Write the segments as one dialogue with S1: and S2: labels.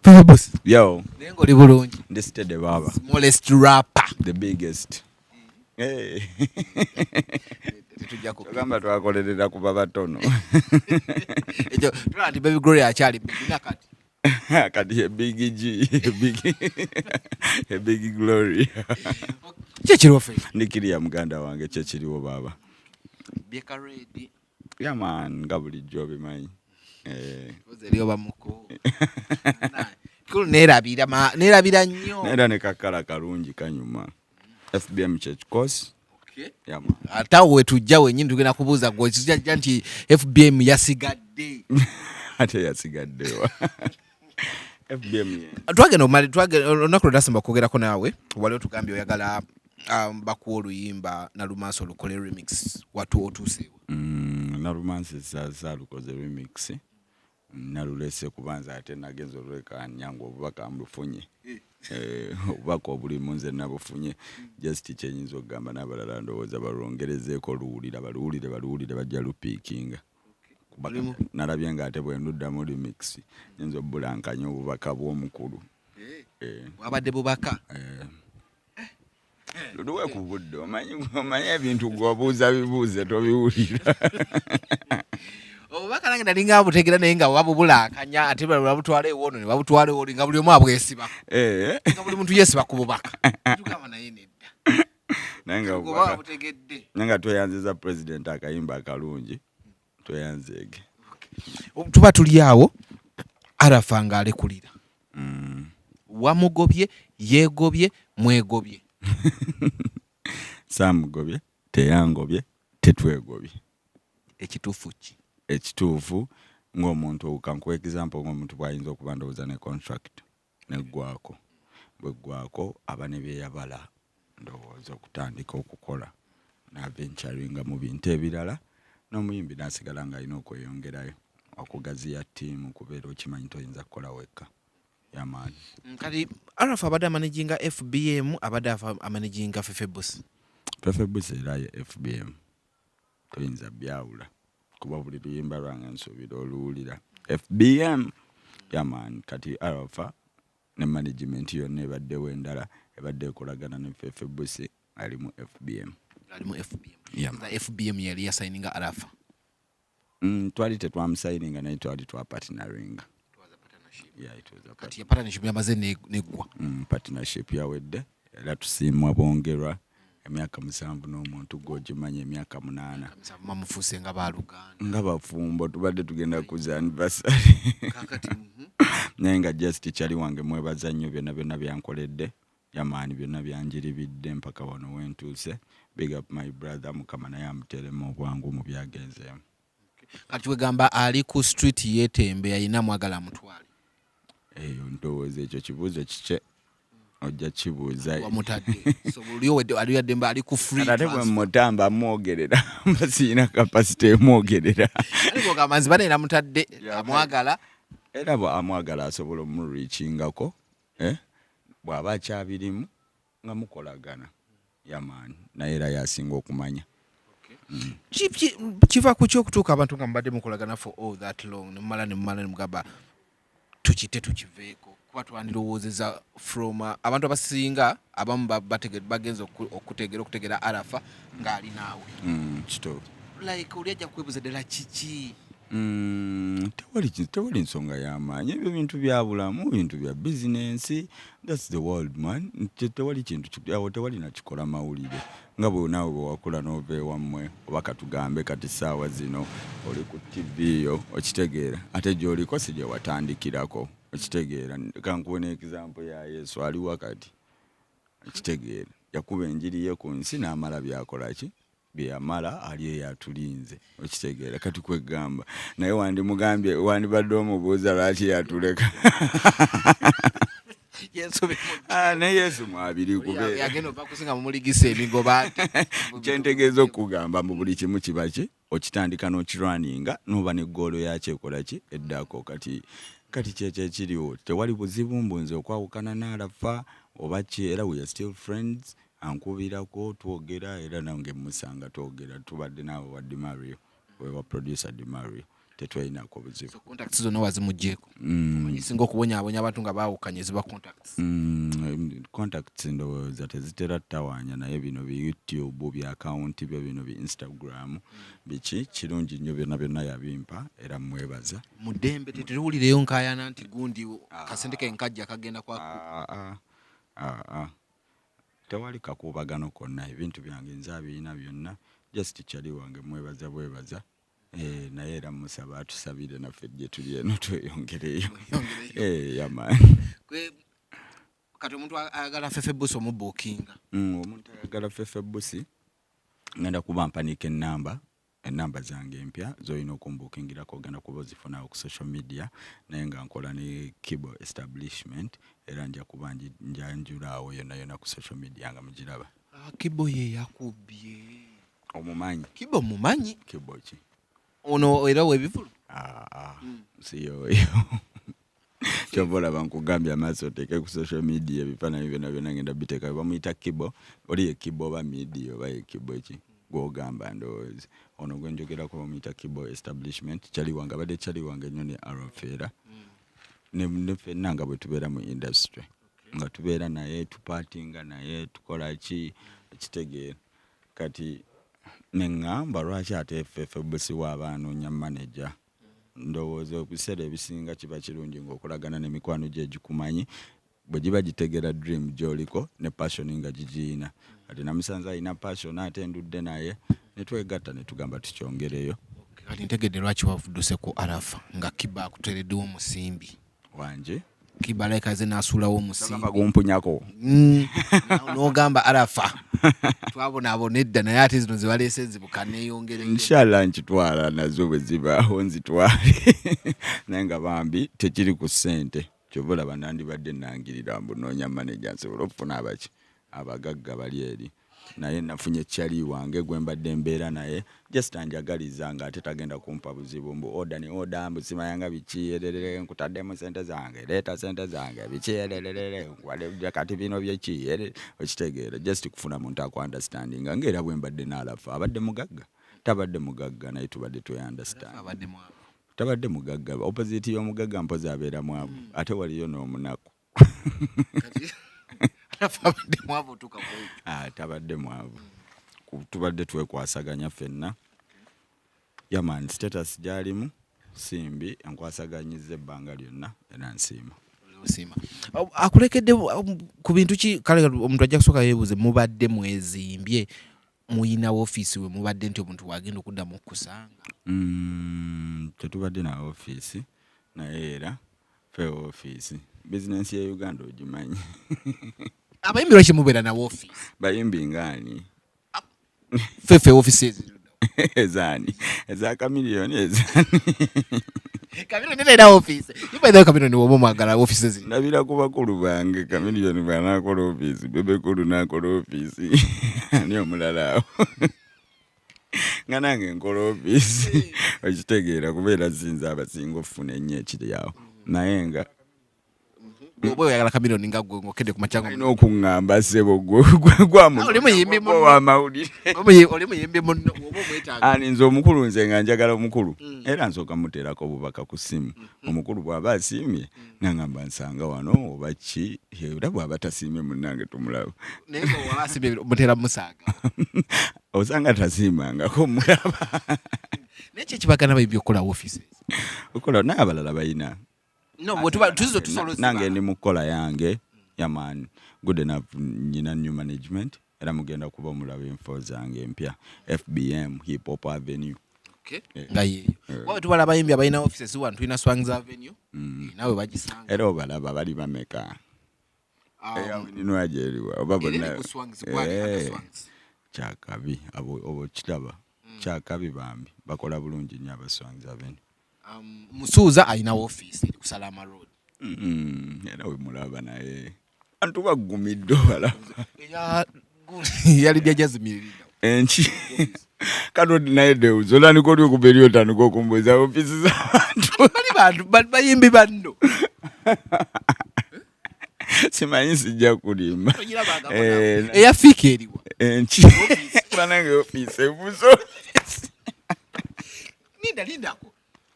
S1: Fefe Bussi.
S2: Yo.
S1: Nengo li bulungi.
S2: This the baba.
S1: Smallest rapper.
S2: The biggest. Hey.
S1: Tetujja ku.
S2: Tugamba twakolerera ku babatono.
S1: Ekyo tulandi baby glory akyali bigina kati.
S2: Kati a big G, a big glory.
S1: Kyekiriwo Fefe.
S2: Nikiriya muganda wange kyekiriwo baba.
S1: Beka ready.
S2: Yeah man, nga bulijjo bimanyi.
S1: Ozeriyo bamuko. Kulu nerabira nnyo.
S2: Nera ne kakala kalungi kanyuma. FBM church course.
S1: Okay.
S2: Yeah man.
S1: Ata we tujja wennyini tugenda kubuuza gwe kijja nti FBM yasigadde.
S2: Ate yasigaddewa. FBM ye.
S1: Twagenda olunaku lw'Dasamba kwogerako naawe wali otugambye oyagala bakuwa oluyimba Nalumansi olukole remix watu otuuseewo.
S2: Nalumansi sasa lukoze remix. Nalulese kubanza ate nagenza olweka nyangu obubaka mbufunye. Obubaka obuli munze nabufunye just kyenyinza okugamba n'abalala ndowooza balwongerezeeko baluwulire bajja lupiikinga. Nalabye nga ate bwe nduddamu remix nyinza obbulankanya obubaka bw'omukulu.
S1: Bwabadde bubaka?
S2: Luduwe ku budde omanyi ebintu gw'obuuza bibuuze tobiwulira.
S1: Obubaka nange nali nga butegera naye nga wabubulankanya ate babutwala ewono ne babutwala ewoli nga buli omu abwesiba. Nga buli muntu yeesiba ku bubaka. Tugamba naye nedda.
S2: Naye nga
S1: obubaka butegedde.
S2: Naye nga tweyanziza president akayimba akalungi. Tweyanzeege.
S1: Tuba tuli awo Arafa nga alekulira. Wamugobye, yeegobye, mwegobye.
S2: Samugobye, teyangobye, tetwegobye.
S1: Ekituufu ki?
S2: Ekituufu ng'omuntu kankuwa example ng'omuntu bw'ayinza okuba ndowooza ne contract neggwako. Bweggwako aba ne byeyabala ndowooza okutandika okukola n'aventuringa mu bintu ebirala n'omuyimbi n'asigala ng'alina okweyongerayo okugaziya ttiimu kubeera okimanyi toyinza kukola wekka. Yamaani.
S1: Kati Arafa abadde amanaginga FBM abadde amanaginga Fefe Bussi.
S2: Fefe Bussi era ye FBM. Toyinza byawula. Kuba buli luyimba lwange nsuubira oluwulira. FBM. Yamaani. Kati Arafa ne management yonna ebaddewo endala ebadde ekolagana ne Fefe Bussi ali mu FBM.
S1: Ali mu FBM. Yeah. FBM yali yasayininga Arafa.
S2: Twali tetwamusayininga naye twali twapartneringa. Yeah, it was a
S1: kati ya partnership yamaze negwa.
S2: Partnership yawedde era tusiimwa bongerwa emyaka 7 n'omuntu gw'ogimanyi emyaka 8.
S1: Mamufuse nga baluganda.
S2: Nga bafumbo tubadde tugenda kuza anniversary.
S1: Kakati
S2: naye nga just kyali wange mwebaza nnyo byonna byankoledde. Yamaani byonna byanjiribidde mpaka wano wentuuse. Big up my brother Mukama naye amuteremu obwangu mu byagenzeemu.
S1: Kati wegamba ali ku street yetembe ayina mwagala mutwale.
S2: Ndowooza ekyo kibuuzo kike ojja kibuuza.
S1: Wamutadde. So buliyo ali yademba ali ku free.
S2: Ate bwe mutamba mwogerera mbasina capacity mwogerera.
S1: Aliko kamanzi bane namutadde amwagala.
S2: Era bwa amwagala asobola omurichingako bw'aba akyabirimu nga mukolagana. Yamaani naye era yasinga okumanya.
S1: Kiva ku kyokutuuka abantu nga mbadde mukolagana for all that long nemala nemugamba tukite tukiveeko kuba twandirowoozeza from abantu abasinga abamu bagenza okutegera Arafa ng'ali naawe.
S2: Kito.
S1: Like oli ajja kwebuuza ddala kiki?
S2: Tewali nsonga y'amaanyi ebyo bintu bya bulamu bintu bya bizinensi. That's the world man. Tewali kintu tewali nakikola mawulire nga bwe naawe bwe wakula n'ova ewammwe oba katugambe kati ssaawa zino oli ku TV yo okitegeera ate gy'oliko si gye watandikirako okitegeera. Kankuwe n'example ya Yesu ali wakati okitegeera yakuba enjiri ye ku nsi n'amala byakola ki byeyamala ali eyo atulinze okitegeera kati kwegamba naye wandimugambye wandibadde omubuuza lwaki yatuleka. Ne Yesu mwabiri kubeera.
S1: Yagenda ova kusinga mumuligisa emigoba.
S2: Kyentegeeza okugamba mu buli kimu kiba ki okitandika n'okirwaninga n'oba ne ggoolo yakyo ekola ki eddako kati kyekyo ekiriwo tewali buzibu mbunze okwawukana n'Arafa oba ki era we are still friends. Ankubirako twogera era nange musanga twogera tubadde naawe wa Dimario we wa producer Dimario tetwalinako buzibu.
S1: So contacts zonna wazimuggyeko. Singa okubonyaabonya abantu nga baawukanye ziba contacts.
S2: Contacts ndowooza tezitera ttawaanya naye bino bi YouTube bya account bino bi Instagram biki kirungi nnyo byonna yabimpa era mwebaza.
S1: Muddembe tetuwulireyo nkaayana nti gundi kasente ke nkajja kagenda
S2: tewali kakuubagano konna ebintu byange nze abiina byonna just kyali wange mwebaza naye era musaba atusabire naffe gye tuli eno tweyongereyo. Yamaani.
S1: Kati omuntu ayagala Fefe Bussi omubookinga.
S2: Omuntu ayagala Fefe Bussi ngenda kuba mpanika ennamba zange empya z'olina okumbuukingirako ogenda kuba ozifunawo ku social media naye nga nkola ne Kibo establishment era nja kuba njanjulaawo yonna ku social media nga mugiraba.
S1: Kibo ye yakubye.
S2: Omumanyi?
S1: Kibo mumanyi?
S2: Kibo ki?
S1: Ono era webivulu?
S2: Siyoyo. Kyobola bankugambye amaaso oteeke ku social media ebifaananyi byonna ngenda biteeka bamuyita Kibo oli ye Kibo oba media oba ye Kibo ki gw'ogamba ndowooza ono gwe njogerako bamuyita Kibo establishment kyaliwange abadde kyaliwange nnyo ne Arafera ne ffenna nga bwe tubeera mu industry nga tubeera naye tupatinga naye tukola ki ekitegeera kati neŋŋamba lwaki ate Fefe Bussi waaba anoonya manager. Ndowooza ebiseera ebisinga kiba kirungi ng'okolagana n'emikwano gye gikumanyi bwe giba gitegeera dream gy'oliko ne passion nga gigiina. Kati namusanze alina passion ate ndudde naye ne twegatta ne tugamba tukyongereyo.
S1: Kati ntegedde lwaki wavudduse ku Arafa nga Kiba akuteereddewo omusimbi
S2: wanje.
S1: Kiba lekaze n'asuulawo omusimbi.
S2: Gamba gumpunyako.
S1: N'ogamba Arafa. Twabonaabona edda naye ate zino ze baleese zibuka neeyongereyo.
S2: Inshallah nkitwala nazo bwe zibaawo nzitwale naye nga bambi tekiri ku ssente kyova olaba nandibadde nangirira mbunoonya manager nsobola okufuna abagagga bali eri naye nafunye kyali wange gwe mbadde mbeera naye just anjagaliza nga ate tagenda kumpa buzibu mbu oda mbu simayanga biki ererere nkutaddemu ssente zange leeta ssente zange biki ererere kati bino byeki okitegeera just kufuna muntu understanding ng'era bwe mbadde n'alafa abadde mugagga tabadde mugagga naye tubadde tweunderstand tabadde mugagga opposite y'omugagga mpozi abeera mwavu ate waliyo n'omunaku. Tabadde mwavu tubadde twekwasaganya ffenna yaman status gyalimu simbi enkwasaganyizza ebbanga lyonna era nsiima.
S1: Akulekedde ku bintu ki kale omuntu ajja kusooka yeebuuze mubadde mwezimbye muyina woofiisi we mubadde nti omuntu wagenda okuddamu okusanga?
S2: Tetubadde na woofiisi naye era fe woofiisi bizinensi ya Uganda ogimanyi.
S1: Abayimbi lwaki mubeera na woofiisi?
S2: Bayimbi ngaani?
S1: Fefe woofiisi
S2: ezaani eza Kamiliyoni ezaani.
S1: Kamiliyoni era woofiisi. Nibaidhayo Kamiliyoni woba mwagala woofiisi zino.
S2: Ndabira ku bakulu bange Kamiliyoni bw'anaakola woofiisi Bebekulu n'akola woofiisi ani omulala awo. Nga nange nkola woofiisi okitegeera kubeera zinze abasinga okufuna ennyo ekiri awo naye nga
S1: Obo yagala Kamiliyoni nga gwe ngokedde ku machango.
S2: Alina okuŋŋamba ssebo gwamawulire.
S1: Oli muyimbi munno oba omwetaaga.
S2: Nze omukulu nze nga njagala omukulu era nsooka muteerako obubaka ku ssimu. Omukulu bw'aba asiimye nangamba nsanga wano oba ki era bw'aba tasiimye munnange tumulaba.
S1: Naye bw'aba asiimye muteera musaaga.
S2: Osanga tasiimangako mulaba.
S1: Naye ki ekibagana bayimbi okukola woofiisi?
S2: Okola naye abalala bayina.
S1: No,
S2: nange ndi mu kola yange yaman good enough nyina new management era mugenda kuba omulaba info zange empya FBM Hip Hop Avenue.
S1: Okay. Ngaye. Wao tubala bayimbi abayina offices wano tulina Swangs Avenue. Nawe bagisanga.
S2: Era obalaba bali bameka. Nino ajeriwa obabona. Kyakabi abo kitaba. Kyakabi bambi bakola bulungi nnyo aba Swangs Avenue.
S1: Musuuza alina woofiisi ku Salama Road.
S2: Era we mulaba naye antu bagumidde balaba.
S1: Yali byajazimirira.
S2: Enchi kano naye deuzo olaniko oli okubeera otandika okumbuuza woofiisi z'abantu.
S1: Bali bantu bayimbi banno.
S2: Simanyi sijja kulimba.
S1: Eyafika eriwa.
S2: Enchi banange woofiisi ebuuza.
S1: Lindako.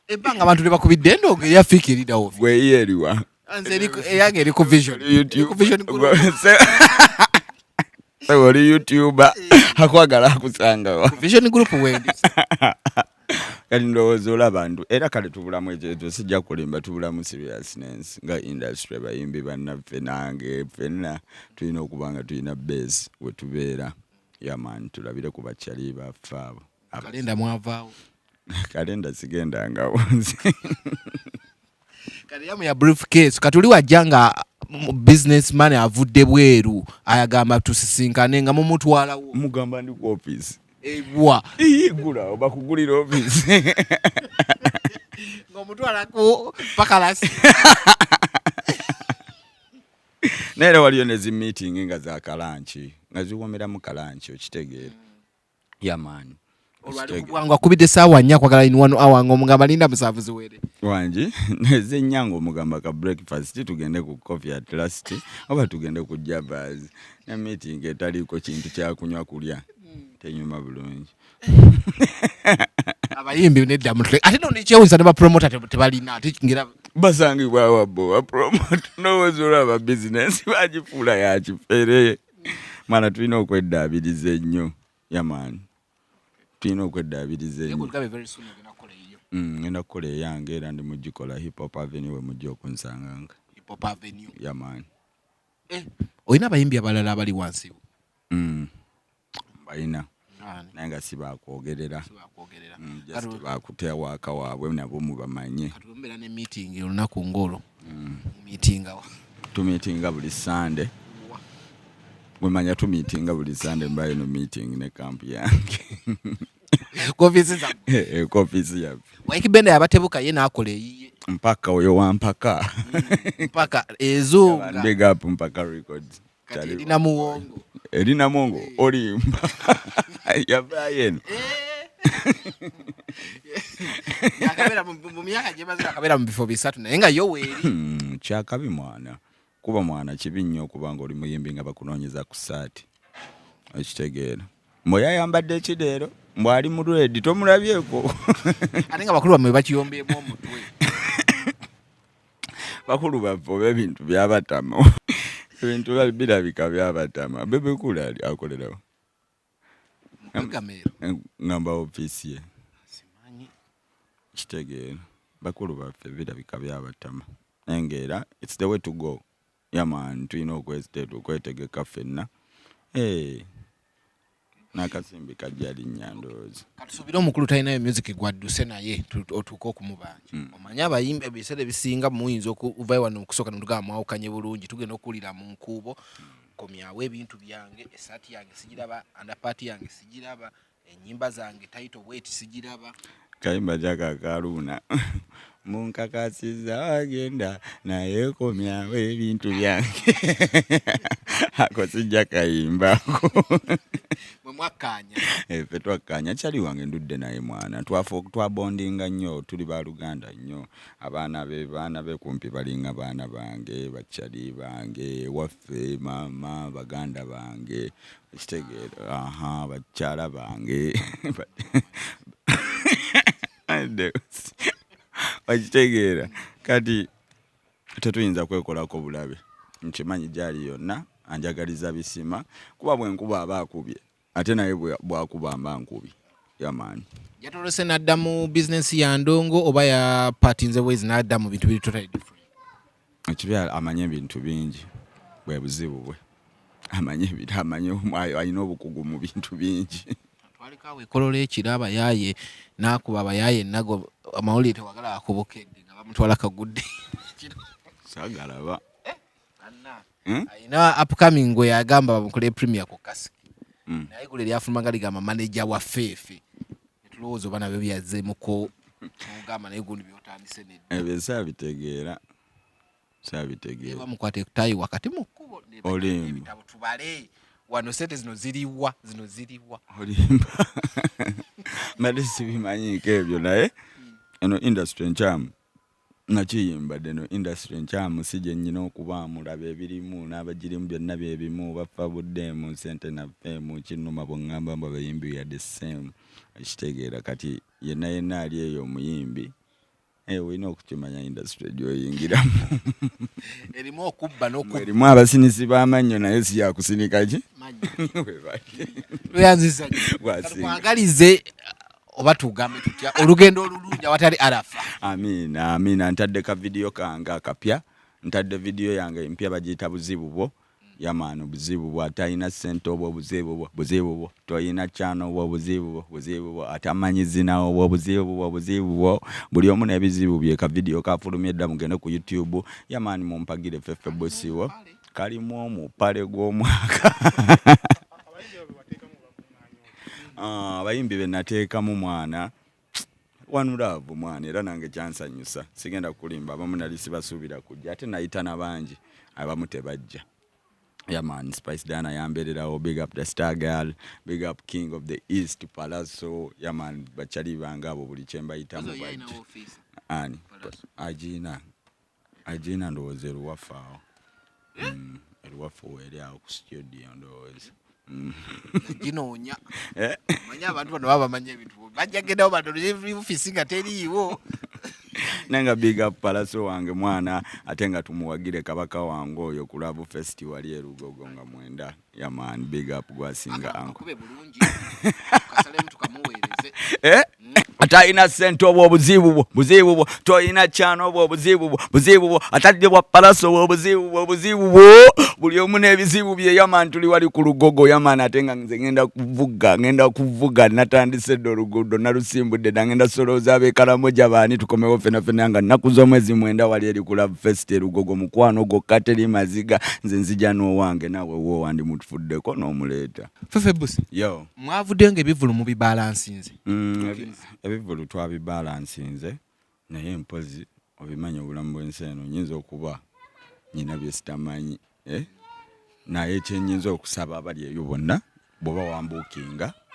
S1: Ebbanga abantu tebakubidde endongo eyafiikirirawo
S2: gwe yeriwa
S1: eyange eri ku vision
S2: oli YouTuber akwagala akusangawa
S1: vision group wendi
S2: kati ndowooza olaba abantu era kale tubulamu ekyo sijja kulimba tubulamu seriousness nga industry bayimbi bannaffe nange ffenna tulina okuba nga tulina base we tubeera yaman tulabire ku bakyali baffe abo
S1: kalenda mwavaawo
S2: kalenda sigendangawo
S1: kati yamu ya briefcase katuli wajja nga businessman avudde bweru ayagamba tusisinkane nga mumutwalawo
S2: mugamba ndi ku office
S1: ebwa
S2: igula oba kugulira office
S1: ng'omutwalako pakalasi
S2: naye waliyo nezi meeting nga za kalanchi nga ziwomeramu kalanchi okitegeera yamaani
S1: olwalibwangu akubidde saawa nnya kwagala in 1 hour ng'omugamba linda musaavu ziwere
S2: wangi neze nyanga omugamba ka breakfast tugende ku coffee at last oba tugende ku Jabba's na meeting etaliiko kintu kyakunywa kulya tenyuma bulungi
S1: abayimbi nedda mutwe ate no nekyewunyisa ne bapromota tebalina ate ngira
S2: basangibwa wabbo bapromota nowooza olwaba business bagifuula yakifere mwana tulina okweddaabiriza ennyo yamaani tulina okweddaabiriza ennyo ngenda kukola eyange era ndi mugikola hip hop avenue we mujja okunsanganga
S1: hip hop avenue
S2: yamaani
S1: olina abayimbi abalala abali wansi
S2: balina naye nga sibakwogerera just bakutewa waka waabwe nabo mubamanye
S1: katumbera ne meeting olunaku ngolo meetinga
S2: tumiitinga buli Sunday gwemanya tumiitinga buli Sunday mbayo no meeting ne camp yange kofisi yabe
S1: waikibenda yabatebuka ye nakola eyiye
S2: mpaka oyo wampaka
S1: mpaka ezunga
S2: big up mpaka records
S1: kati erina muwongo
S2: erina mongo olimba yabayeno
S1: yakabera mu myaka gye maze akabera mu bifo bisatu naye nga yo weeri
S2: kyakabi mwana kuba mwana kibi nnyo okuba nga oli muyimbi nga bakunoonyeza ku saati ekitegeera mbwe yayambadde ekideero mbwe ali mu lwedi tomulabyeko
S1: ate nga bakulu bamwe bakiyombeemu omutwe
S2: bakulu baffe oba ebintu byabatama ebintu birabika byabatama bebekula ali akolerawo ngamba ofiisi ye kitegeera bakulu baffe birabika byabatama naye ngaera it's the way to go yaman tulina okwetegeka ffenna n'akasimbi kajja linnya ndowooza
S1: katusuubire omukulu talinayo music gwadduse naye otuuka okumubanja omanye abayimbi ebiseera ebisinga muyinza okuvayo wano okusooka netugamba mwawukanye bulungi tugenda okuwulira mu nkuubo komyawo ebintu byange esaati yange sigiraba andapaati yange sigiraba ennyimba zange taito bweti sigiraba
S2: kayimba kyakakaluuna munkakasiza wagenda naye komyawo ebintu byange ako sijja kayimbako
S1: mwakanya
S2: ffe twakkanya kyali wange ndudde naye mwana twabondinga nnyo tuli baluganda nnyo abaana be kumpi balinga baana bange bakyali bange waffe maama baganda bange ekitegeera bakyala bange okitegeera kati tetuyinza kwekolako bulabe nkimanyi gyali yonna anjagaliza bisima kuba bwenkuba aba akubye ate naye bwakuba mba nkubi yamaani
S1: yatolose n'adda mu bizinensi ya ndongo oba yapatinze bwezi n'adda mu bintu biri totally different
S2: ekibi amanye ebintu bingi bwe buzibu bwe amanye alina obukugu mu bintu bingi
S1: twalikawo ekolola ekiro abayaaye n'akuba abayaaye nago amawulire tewagala akobokedde nga bamutwala kagudde
S2: sagalaba
S1: ayina upcoming gwe yagamba bamukole premier ku kasi naye gule lyafulumanga ligamba manager wa Fefe netulowooza oba nabyo byazzeemuko mugamba naye gundi byotandise nedda
S2: ebyo saabitegeera
S1: bamukwata ekutayi wakati mu kkubo
S2: olimba
S1: ebitabo tubale wano sente zino ziriwa
S2: olimba mbadde sibimanyiiko ebyo naye eno industry nkyamu nakiyimbadde no industry nkyamu si gye nnyina okubaamu laba ebirimu n'abagirimu byonna byebimu bafa buddeemu sente naffeemu kinnuma bweŋŋamba mbu abayimbi ya the same ekitegeera kati yenna ali eyo omuyimbi Olina okukimanya industry gy'oyingiramu.
S1: Erimu okubba n'okubba.
S2: Erimu abasinisi b'amannyo naye si yakusinika ki?
S1: Tuyanziza twagalize oba tugambe tutya olugendo olulungi awatali arafa.
S2: Amiina ntadde ka video kange akapya, ntadde video yange empya bagiyita buzibu bwo. Yamaani buzibu bwo atalina ssente obwo buzibu bwo toyina channel obwo buzibu bwo atamanyi zina obwo buzibu bwo buli omu n'ebizibu bye. Ka video kafulumye dda mugende ku YouTube yamaani mumpagire Fefe Bussi wo kalimu omupale gw'omwaka. Abayimbi be nateekamu mwana One Love mwana era nange kyansanyusa sigenda kulimba abamu nali sibasuubira kujja ate nayita nabangi abamu tebajja. Yeah man, Spice Dana yambererawo, big up the Star Girl, big up King of the East Palazzo. Yeah man, bachali bangabo buli chemba itamu baje. Ani Ajina ndowooza eruwafaawo. Eruwafaawo eri awo ku studio ndowooza.
S1: Ginoonya. Manya abantu bano baba bamanya ebintu. Bajjagendawo badole office nga teriiwo.
S2: Nenga big up Palazzo wange mwana ate nga tumuwagire kabaka wange oyo ku Love Festival ye Lugogo nga mwenda. Yeah man, big up gwasinga anko.
S1: Akube bulungi. Kasale mtu kamuweereze.
S2: Atayina ssente obwo buzibu bwo toyina channel obwo buzibu bwo atadde bwa Palazzo obwo buzibu bwo buli omu n'ebizibu bye. Yaman tuli wali ku Lugogo yaman ate nga nze ngenda kuvuga natandise ddo oluguudo nalusimbudde ngenda solooza ab'ekalamoja baani tukomewo fena nga nnaku z'omwezi mwenda wali eri ku Love Fest Lugogo mukwano gokka teri maziga nze nzija n'owange naawe wo wandi mutufuddeko n'omuleeta.
S1: Fefe Bussi
S2: yo
S1: mwavudde ng'ebivulu mu bibalansinze.
S2: Ebivulu twabibalansinze naye mpozi obimanyi obulamu bw'ensi eno nyinza okuba nyina bye sitamanyi naye kyenyinza okusaba abali eyo bonna bw'oba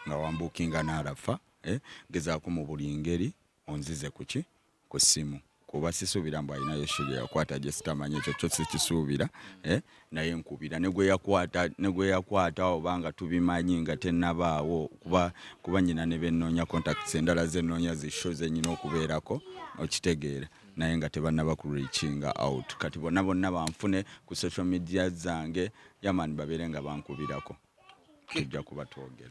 S2: wambuukinga n'arafa gezaako mu buli ngeri onzize ku ssimu kuba sisuubira mbu alinayo shuli yakwata gye sitamanyi ekyo kyo sikisuubira naye nkubira ne gwe yakwata obanga tubimanyi nga tennabaawo kuba nyina ne bennoonya contacts endala zennoonya zisho zenyina okubeerako okitegeera naye nga tebannaba ku reachinga out kati bonna banfune ku social media zange yamani babeere nga bankubirako tujja kuba twogera.